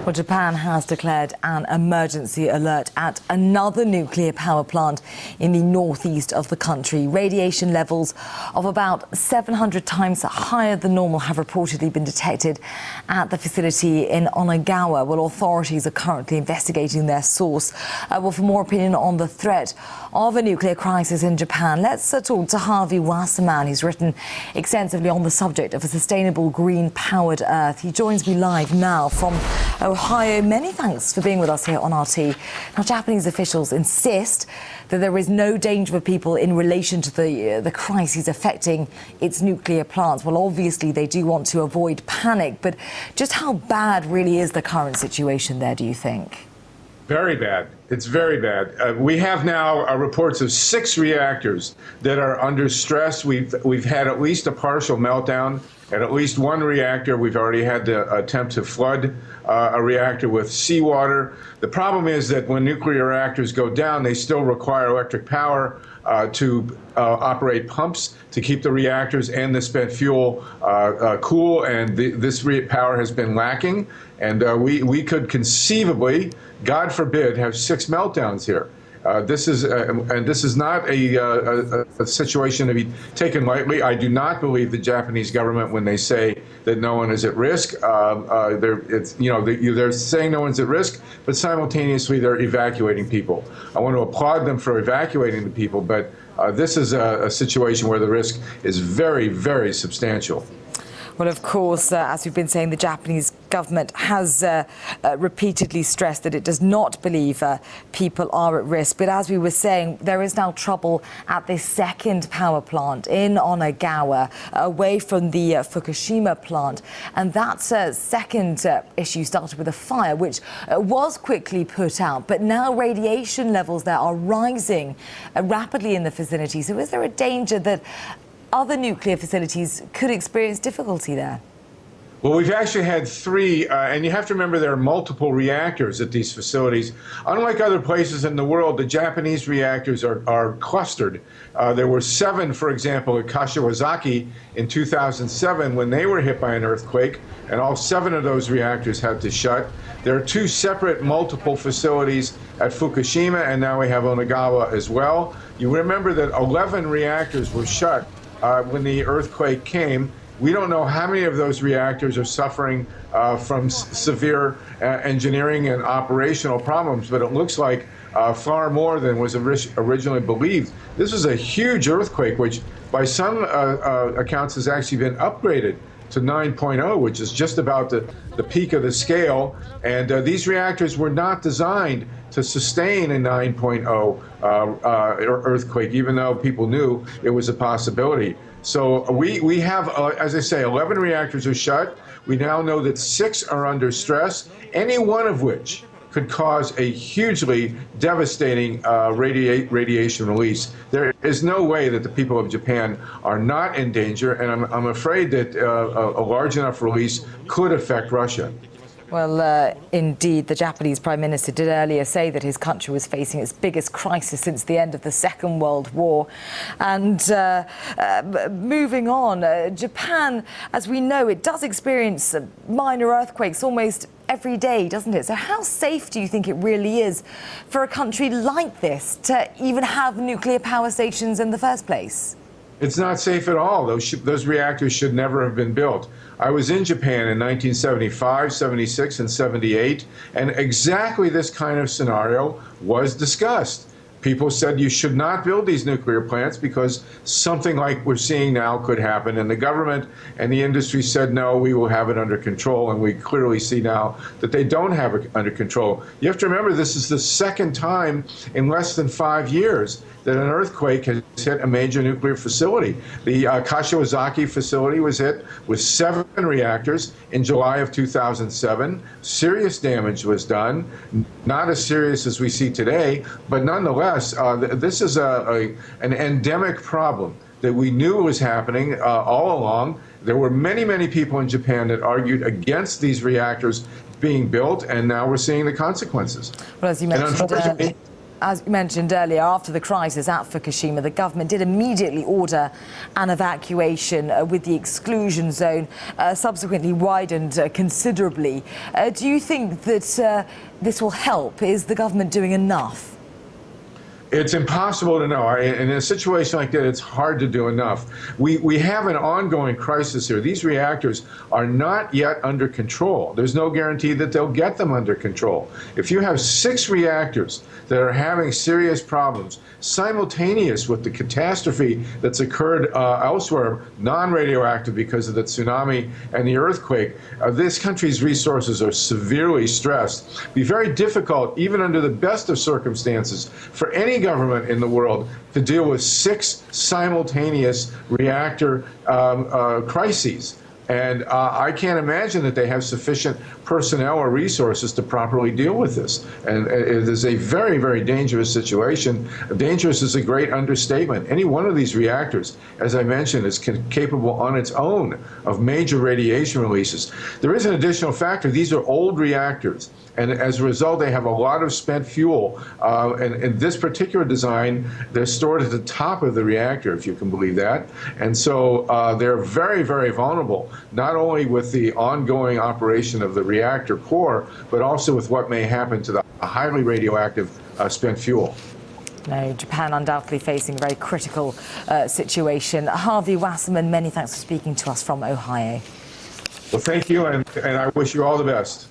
Well, Japan has declared an emergency alert at another nuclear power plant in the northeast of the country. Radiation levels of about 700 times higher than normal have reportedly been detected at the facility in Onagawa. Well, authorities are currently investigating their source. Well, for more opinion on the threat of a nuclear crisis in Japan, let's talk to Harvey Wasserman, who's written extensively on the subject of a sustainable green-powered Earth. He joins me live now from Ohio. Many thanks for being with us here on RT. Now, Japanese officials insist that there is no danger for people in relation to the crises affecting its nuclear plants. Well, obviously, they do want to avoid panic, but just how bad really is the current situation there, do you think? Very bad. It's very bad. We have now reports of 6 reactors that are under stress. We've had at least a partial meltdown at least one reactor. We've already had to attempt to flood a reactor with seawater. The problem is that when nuclear reactors go down, they still require electric power to operate pumps to keep the reactors and the spent fuel cool, and this power has been lacking. And we could conceivably, God forbid, have 6 meltdowns here. This is not a situation to be taken lightly. I do not believe the Japanese government when they say that no one is at risk. They're saying no one's at risk, but simultaneously they're evacuating people. I want to applaud them for evacuating the people, but this is a situation where the risk is very, very substantial. Well, of course, as we've been saying, the Japanese government has repeatedly stressed that it does not believe people are at risk. But as we were saying, there is now trouble at this second power plant in Onagawa, away from the Fukushima plant. And that second issue started with a fire, which was quickly put out. But now radiation levels there are rising rapidly in the facility. So is there a danger that other nuclear facilities could experience difficulty there? Well, we've actually had 3, and you have to remember there are multiple reactors at these facilities. Unlike other places in the world, the Japanese reactors are clustered. There were 7, for example, at Kashiwazaki in 2007 when they were hit by an earthquake, and all 7 of those reactors had to shut. There are 2 separate multiple facilities at Fukushima, and now we have Onagawa as well. You remember that 11 reactors were shut when the earthquake came. We don't know how many of those reactors are suffering from severe engineering and operational problems, but it looks like far more than was originally believed. This is a huge earthquake, which by some accounts has actually been upgraded to 9.0, which is just about the peak of the scale. And these reactors were not designed to sustain a 9.0 earthquake, even though people knew it was a possibility. So we have, as I say, 11 reactors are shut. We now know that 6 are under stress, any one of which could cause a hugely devastating radiation release. There is no way that the people of Japan are not in danger, and I'm afraid that a large enough release could affect Russia. Well, indeed, the Japanese Prime Minister did earlier say that his country was facing its biggest crisis since the end of the Second World War. And moving on, Japan, as we know, it does experience minor earthquakes almost every day, doesn't it? So how safe do you think it really is for a country like this to even have nuclear power stations in the first place? It's not safe at all. Those reactors should never have been built. I was in Japan in 1975, 76, and 78, and exactly this kind of scenario was discussed. People said you should not build these nuclear plants because something like we're seeing now could happen. And the government and the industry said, no, we will have it under control. And we clearly see now that they don't have it under control. You have to remember, this is the second time in less than 5 years that an earthquake has hit a major nuclear facility. The Kashiwazaki facility was hit with 7 reactors in July of 2007. Serious damage was done, not as serious as we see today, but nonetheless, this is an endemic problem that we knew was happening all along. There were many, many people in Japan that argued against these reactors being built, and now we're seeing the consequences. Well, as you mentioned, as you mentioned earlier, after the crisis at Fukushima, the government did immediately order an evacuation with the exclusion zone subsequently widened considerably. Do you think that this will help? Is the government doing enough? It's impossible to know. In a situation like that, it's hard to do enough. We have an ongoing crisis here. These reactors are not yet under control. There's no guarantee that they'll get them under control. If you have 6 reactors that are having serious problems, simultaneous with the catastrophe that's occurred elsewhere, non-radioactive because of the tsunami and the earthquake, this country's resources are severely stressed. It'd be very difficult, even under the best of circumstances, for any government in the world to deal with 6 simultaneous reactor crises. And I can't imagine that they have sufficient personnel or resources to properly deal with this. And it is a very, very dangerous situation. Dangerous is a great understatement. Any one of these reactors, as I mentioned, is capable on its own of major radiation releases. There is an additional factor. These are old reactors. And as a result, they have a lot of spent fuel. And in this particular design, they're stored at the top of the reactor, if you can believe that. And so they're very, very vulnerable, not only with the ongoing operation of the reactor core, but also with what may happen to the highly radioactive spent fuel. No, Japan undoubtedly facing a very critical situation. Harvey Wasserman, many thanks for speaking to us from Ohio. Well, thank you, and I wish you all the best.